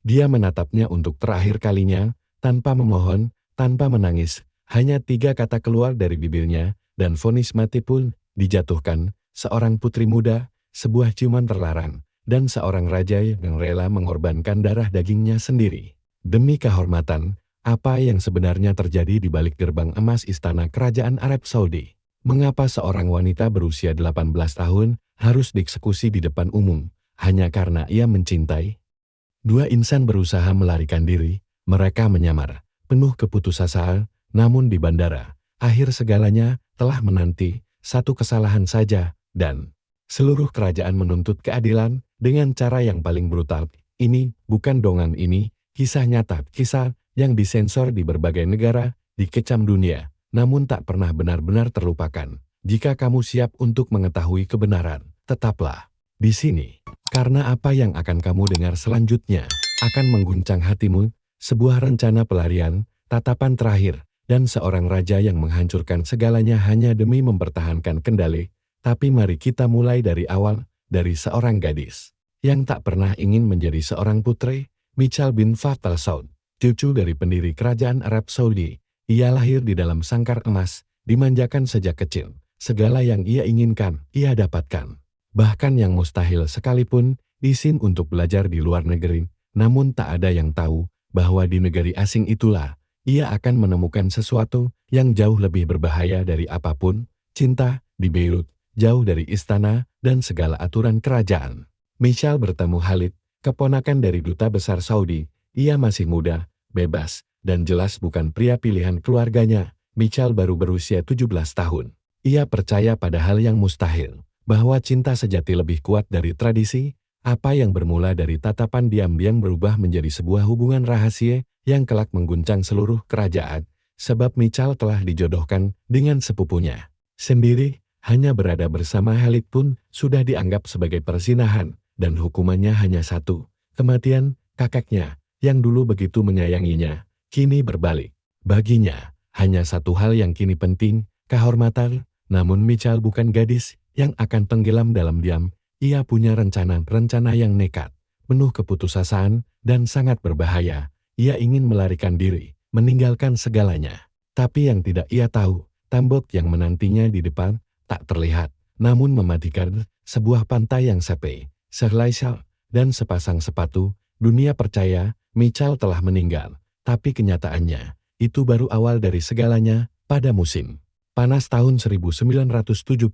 Dia menatapnya untuk terakhir kalinya, tanpa memohon, tanpa menangis. Hanya 3 kata keluar dari bibirnya, dan vonis mati pun dijatuhkan. Seorang putri muda, sebuah ciuman terlarang, dan seorang raja yang rela mengorbankan darah dagingnya sendiri. Demi kehormatan, apa yang sebenarnya terjadi di balik gerbang emas istana kerajaan Arab Saudi? Mengapa seorang wanita berusia 18 tahun harus dieksekusi di depan umum, hanya karena ia mencintai? 2 insan berusaha melarikan diri, mereka menyamar, penuh keputusasaan, namun di bandara, akhir segalanya telah menanti, satu kesalahan saja, dan seluruh kerajaan menuntut keadilan dengan cara yang paling brutal. Ini bukan dongeng, ini kisah nyata, kisah yang disensor di berbagai negara, dikecam dunia, namun tak pernah benar-benar terlupakan. Jika kamu siap untuk mengetahui kebenaran, tetaplah di sini. Karena apa yang akan kamu dengar selanjutnya akan mengguncang hatimu, sebuah rencana pelarian, tatapan terakhir, dan seorang raja yang menghancurkan segalanya hanya demi mempertahankan kendali. Tapi mari kita mulai dari awal, dari seorang gadis yang tak pernah ingin menjadi seorang putri, Michal bin Fatal Saud, cucu dari pendiri kerajaan Arab Saudi. Ia lahir di dalam sangkar emas, dimanjakan sejak kecil. Segala yang ia inginkan, ia dapatkan. Bahkan yang mustahil sekalipun, izin untuk belajar di luar negeri, namun tak ada yang tahu bahwa di negeri asing itulah, ia akan menemukan sesuatu yang jauh lebih berbahaya dari apapun, cinta di Beirut, jauh dari istana dan segala aturan kerajaan. Michal bertemu Khalid, keponakan dari duta besar Saudi. Ia masih muda, bebas, dan jelas bukan pria pilihan keluarganya. Michal baru berusia 17 tahun. Ia percaya pada hal yang mustahil, bahwa cinta sejati lebih kuat dari tradisi. Apa yang bermula dari tatapan diam-diam berubah menjadi sebuah hubungan rahasia yang kelak mengguncang seluruh kerajaan, sebab Michal telah dijodohkan dengan sepupunya sendiri. Hanya berada bersama Khalid pun sudah dianggap sebagai perzinahan, dan hukumannya hanya satu, kematian. Kakaknya, yang dulu begitu menyayanginya, kini berbalik. Baginya, hanya satu hal yang kini penting, kehormatan. Namun Michal bukan gadis yang akan tenggelam dalam diam. Ia punya rencana-rencana yang nekat, penuh keputusasaan, dan sangat berbahaya. Ia ingin melarikan diri, meninggalkan segalanya. Tapi yang tidak ia tahu, tembok yang menantinya di depan tak terlihat, namun mematikan. Sebuah pantai yang sepi, sehelai syal, dan sepasang sepatu. Dunia percaya Michal telah meninggal, tapi kenyataannya, itu baru awal dari segalanya. Pada musim panas tahun 1977,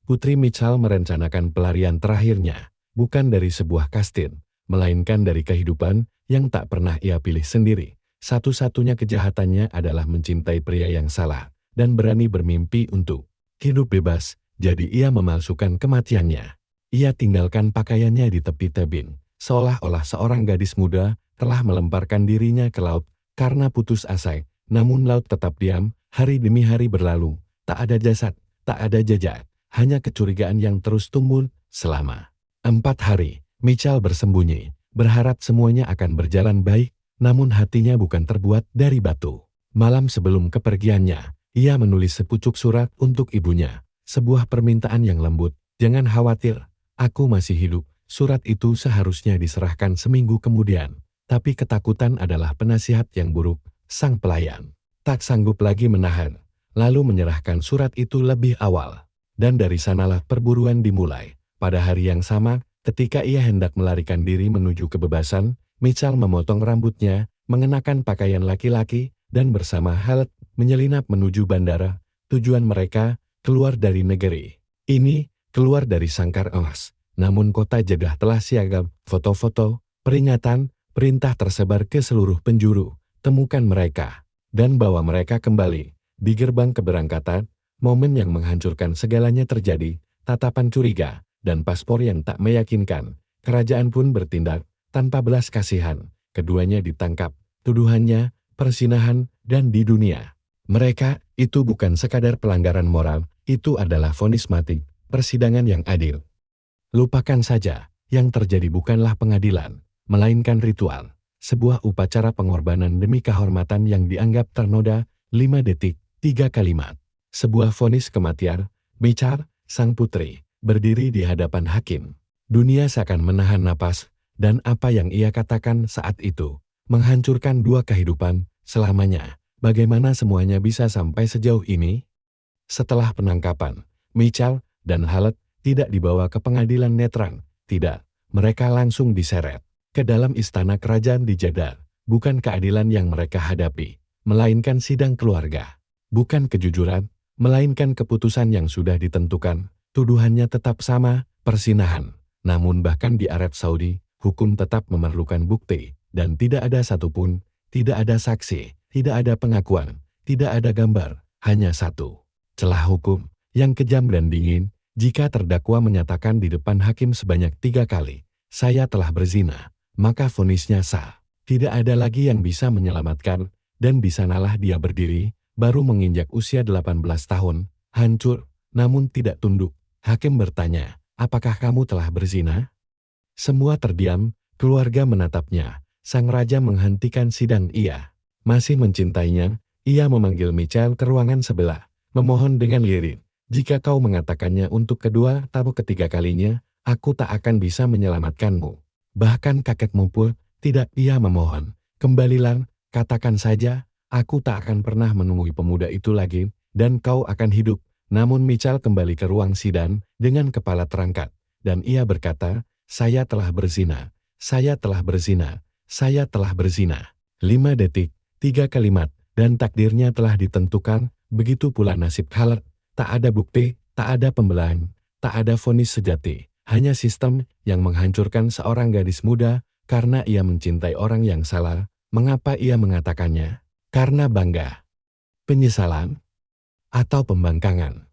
Putri Michal merencanakan pelarian terakhirnya, bukan dari sebuah kastil, melainkan dari kehidupan yang tak pernah ia pilih sendiri. Satu-satunya kejahatannya adalah mencintai pria yang salah, dan berani bermimpi untuk hidup bebas, jadi ia memalsukan kematiannya. Ia tinggalkan pakaiannya di tepi tebing, seolah-olah seorang gadis muda telah melemparkan dirinya ke laut karena putus asa. Namun laut tetap diam, hari demi hari berlalu, tak ada jasad, tak ada jejak. Hanya kecurigaan yang terus tumbuh. Selama 4 hari, Michal bersembunyi, berharap semuanya akan berjalan baik, namun hatinya bukan terbuat dari batu. Malam sebelum kepergiannya, ia menulis sepucuk surat untuk ibunya, sebuah permintaan yang lembut. Jangan khawatir, aku masih hidup. Surat itu seharusnya diserahkan seminggu kemudian, tapi ketakutan adalah penasihat yang buruk. Sang pelayan tak sanggup lagi menahan, lalu menyerahkan surat itu lebih awal. Dan dari sanalah perburuan dimulai. Pada hari yang sama, ketika ia hendak melarikan diri menuju kebebasan, Michal memotong rambutnya, mengenakan pakaian laki-laki, dan bersama Khalid menyelinap menuju bandara. Tujuan mereka, keluar dari negeri ini, keluar dari sangkar emas. Namun kota Jeddah telah siaga, foto-foto, peringatan, perintah tersebar ke seluruh penjuru. Temukan mereka, dan bawa mereka kembali. Di gerbang keberangkatan, momen yang menghancurkan segalanya terjadi, tatapan curiga, dan paspor yang tak meyakinkan. Kerajaan pun bertindak, tanpa belas kasihan. Keduanya ditangkap, tuduhannya, persinahan, dan di dunia mereka, itu bukan sekadar pelanggaran moral, itu adalah vonis mati, persidangan yang adil. Lupakan saja, yang terjadi bukanlah pengadilan, melainkan ritual. Sebuah upacara pengorbanan demi kehormatan yang dianggap ternoda. 5 detik, 3 kalimat. Sebuah vonis kematian. Michal, sang putri, berdiri di hadapan hakim. Dunia seakan menahan napas, Dan apa yang ia katakan saat itu, menghancurkan dua kehidupan selamanya. Bagaimana semuanya bisa sampai sejauh ini? Setelah penangkapan, Mitchell dan Halleck tidak dibawa ke pengadilan netral. Tidak, mereka langsung diseret ke dalam istana kerajaan di Jeddah. Bukan keadilan yang mereka hadapi, melainkan sidang keluarga. Bukan kejujuran, melainkan keputusan yang sudah ditentukan. Tuduhannya tetap sama, persinahan. Namun bahkan di Arab Saudi, hukum tetap memerlukan bukti, dan tidak ada satupun, tidak ada saksi, tidak ada pengakuan, tidak ada gambar, hanya satu celah hukum yang kejam dan dingin. Jika terdakwa menyatakan di depan hakim sebanyak 3 kali, "Saya telah berzina," maka vonisnya sah. Tidak ada lagi yang bisa menyelamatkan, dan di sanalah dia berdiri, baru menginjak usia 18 tahun, hancur, namun tidak tunduk. Hakim bertanya, "Apakah kamu telah berzina?" Semua terdiam, keluarga menatapnya. Sang raja menghentikan sidang. Ia masih mencintainya. Ia memanggil Mitchell ke ruangan sebelah, memohon dengan lirih, "Jika kau mengatakannya untuk kedua atau ketiga kalinya, aku tak akan bisa menyelamatkanmu. Bahkan kakekmu pun tidak." Ia memohon, "Kembalilah, katakan saja, aku tak akan pernah menemui pemuda itu lagi, dan kau akan hidup." Namun Mitchell kembali ke ruang sidang dengan kepala terangkat, dan ia berkata, "Saya telah berzina, saya telah berzina, saya telah berzina." 5 detik, 3 kalimat, dan takdirnya telah ditentukan. Begitu pula nasib Halleck. Tak ada bukti, tak ada pembelaan, tak ada vonis sejati, hanya sistem yang menghancurkan seorang gadis muda karena ia mencintai orang yang salah. Mengapa ia mengatakannya? Karena bangga, penyesalan, atau pembangkangan?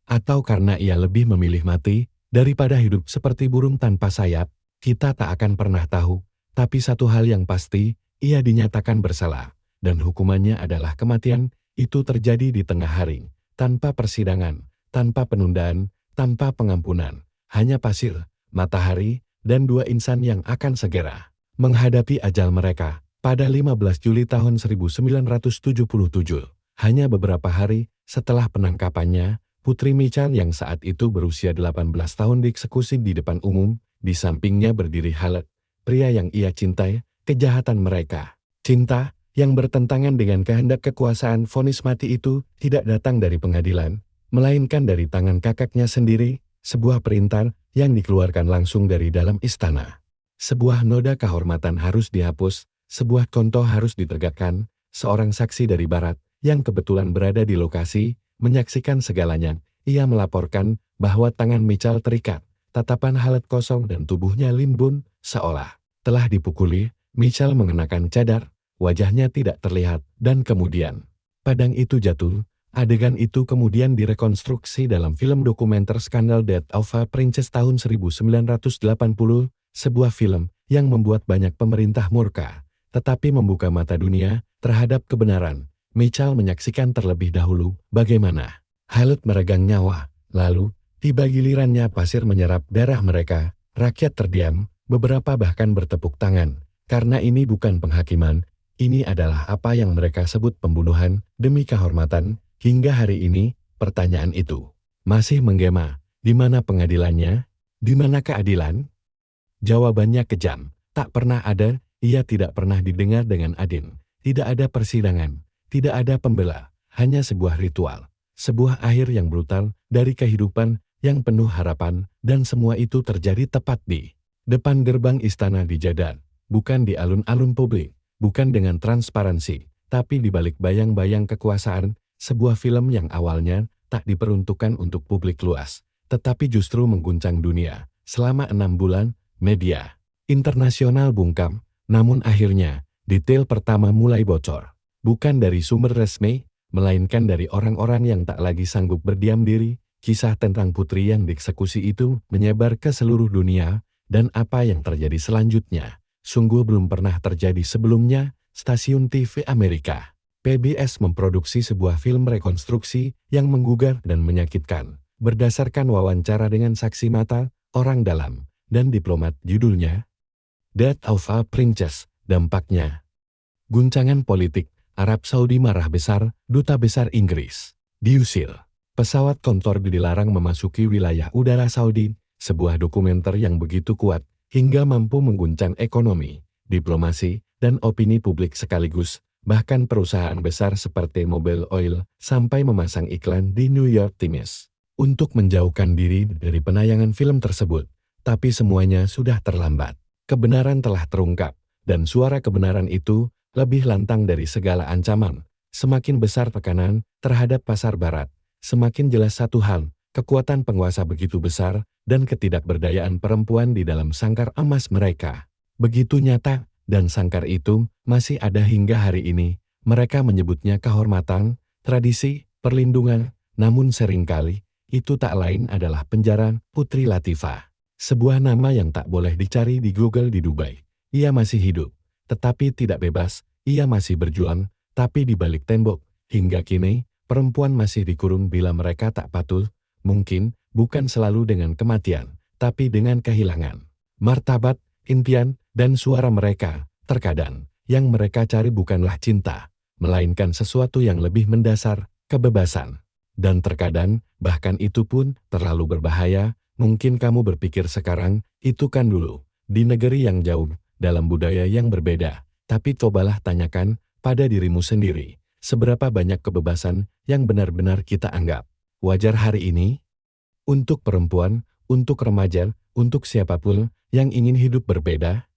Atau karena ia lebih memilih mati daripada hidup seperti burung tanpa sayap? Kita tak akan pernah tahu, tapi satu hal yang pasti, ia dinyatakan bersalah, dan hukumannya adalah kematian. Itu terjadi di tengah hari, tanpa persidangan, tanpa penundaan, tanpa pengampunan. Hanya pasir, matahari, dan 2 insan yang akan segera menghadapi ajal mereka. Pada 15 Juli tahun 1977, hanya beberapa hari setelah penangkapannya, Putri Mitchell yang saat itu berusia 18 tahun dieksekusi di depan umum. Di sampingnya berdiri Halleck, pria yang ia cintai. Kejahatan mereka, cinta yang bertentangan dengan kehendak kekuasaan. Vonis mati itu tidak datang dari pengadilan, melainkan dari tangan kakaknya sendiri, sebuah perintah yang dikeluarkan langsung dari dalam istana. Sebuah noda kehormatan harus dihapus, sebuah contoh harus ditegakkan. Seorang saksi dari barat, yang kebetulan berada di lokasi, menyaksikan segalanya. Ia melaporkan bahwa tangan Mitchell terikat, tatapan Halleck kosong dan tubuhnya limbun, seolah telah dipukuli. Mitchell mengenakan cadar, wajahnya tidak terlihat, dan kemudian padang itu jatuh. Adegan itu kemudian direkonstruksi dalam film dokumenter skandal Death of a Princess tahun 1980, sebuah film yang membuat banyak pemerintah murka, tetapi membuka mata dunia terhadap kebenaran. Mitchell menyaksikan terlebih dahulu bagaimana Halleck meregang nyawa, lalu tiba gilirannya pasir menyerap darah mereka. Rakyat terdiam, beberapa bahkan bertepuk tangan, karena ini bukan penghakiman. Ini adalah apa yang mereka sebut pembunuhan demi kehormatan. Hingga hari ini, pertanyaan itu masih menggema. Di mana pengadilannya? Di mana keadilan? Jawabannya kejam. Tak pernah ada. Ia tidak pernah didengar dengan adil. Tidak ada persidangan. Tidak ada pembela. Hanya sebuah ritual. Sebuah akhir yang brutal dari kehidupan yang penuh harapan. Dan semua itu terjadi tepat di depan gerbang istana di Jeddah. Bukan di alun-alun publik. Bukan dengan transparansi, tapi di balik bayang-bayang kekuasaan. Sebuah film yang awalnya tak diperuntukkan untuk publik luas, tetapi justru mengguncang dunia. Selama 6 bulan, media internasional bungkam, namun akhirnya, detail pertama mulai bocor. Bukan dari sumber resmi, melainkan dari orang-orang yang tak lagi sanggup berdiam diri. Kisah tentang putri yang dieksekusi itu menyebar ke seluruh dunia, dan apa yang terjadi selanjutnya sungguh belum pernah terjadi sebelumnya. Stasiun TV Amerika PBS memproduksi sebuah film rekonstruksi yang menggugah dan menyakitkan, berdasarkan wawancara dengan saksi mata, orang dalam, dan diplomat. Judulnya Death of a Princess. Dampaknya guncangan politik. Arab Saudi marah besar. Duta Besar Inggris diusir. Pesawat kontor dilarang memasuki wilayah udara Saudi. Sebuah dokumenter yang begitu kuat hingga mampu mengguncang ekonomi, diplomasi, dan opini publik sekaligus. Bahkan perusahaan besar seperti Mobil Oil sampai memasang iklan di New York Times untuk menjauhkan diri dari penayangan film tersebut. Tapi semuanya sudah terlambat. Kebenaran telah terungkap, dan suara kebenaran itu lebih lantang dari segala ancaman. Semakin besar tekanan terhadap pasar barat, semakin jelas satu hal, kekuatan penguasa begitu besar dan ketidakberdayaan perempuan di dalam sangkar emas mereka. Begitu nyata, dan sangkar itu masih ada hingga hari ini. Mereka menyebutnya kehormatan, tradisi, perlindungan, namun seringkali itu tak lain adalah penjara Putri Latifah. Sebuah nama yang tak boleh dicari di Google di Dubai. Ia masih hidup, tetapi tidak bebas. Ia masih berjuang, tapi di balik tembok. Hingga kini, perempuan masih dikurung bila mereka tak patuh. Mungkin bukan selalu dengan kematian, tapi dengan kehilangan martabat, impian, dan suara mereka. Terkadang, yang mereka cari bukanlah cinta, melainkan sesuatu yang lebih mendasar, kebebasan. Dan terkadang, bahkan itu pun terlalu berbahaya. Mungkin kamu berpikir sekarang, itu kan dulu, di negeri yang jauh, dalam budaya yang berbeda. Tapi cobalah tanyakan pada dirimu sendiri, seberapa banyak kebebasan yang benar-benar kita anggap wajar hari ini? Untuk perempuan, untuk remaja, untuk siapapun yang ingin hidup berbeda.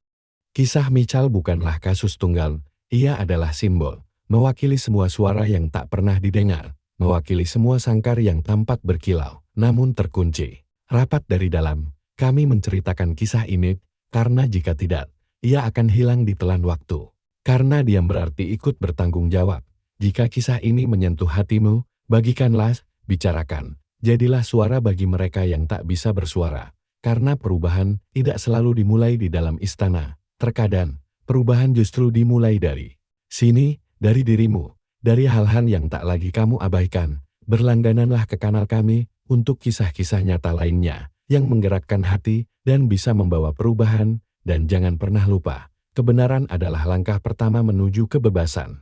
Kisah Michal bukanlah kasus tunggal, ia adalah simbol, mewakili semua suara yang tak pernah didengar, mewakili semua sangkar yang tampak berkilau, namun terkunci rapat dari dalam. Kami menceritakan kisah ini, karena jika tidak, ia akan hilang di telan waktu. Karena diam berarti ikut bertanggung jawab. Jika kisah ini menyentuh hatimu, bagikanlah, bicarakan. Jadilah suara bagi mereka yang tak bisa bersuara. Karena perubahan tidak selalu dimulai di dalam istana. Terkadang, perubahan justru dimulai dari sini, dari dirimu, dari hal-hal yang tak lagi kamu abaikan. Berlanggananlah ke kanal kami untuk kisah-kisah nyata lainnya yang menggerakkan hati dan bisa membawa perubahan. Dan jangan pernah lupa, kebenaran adalah langkah pertama menuju kebebasan.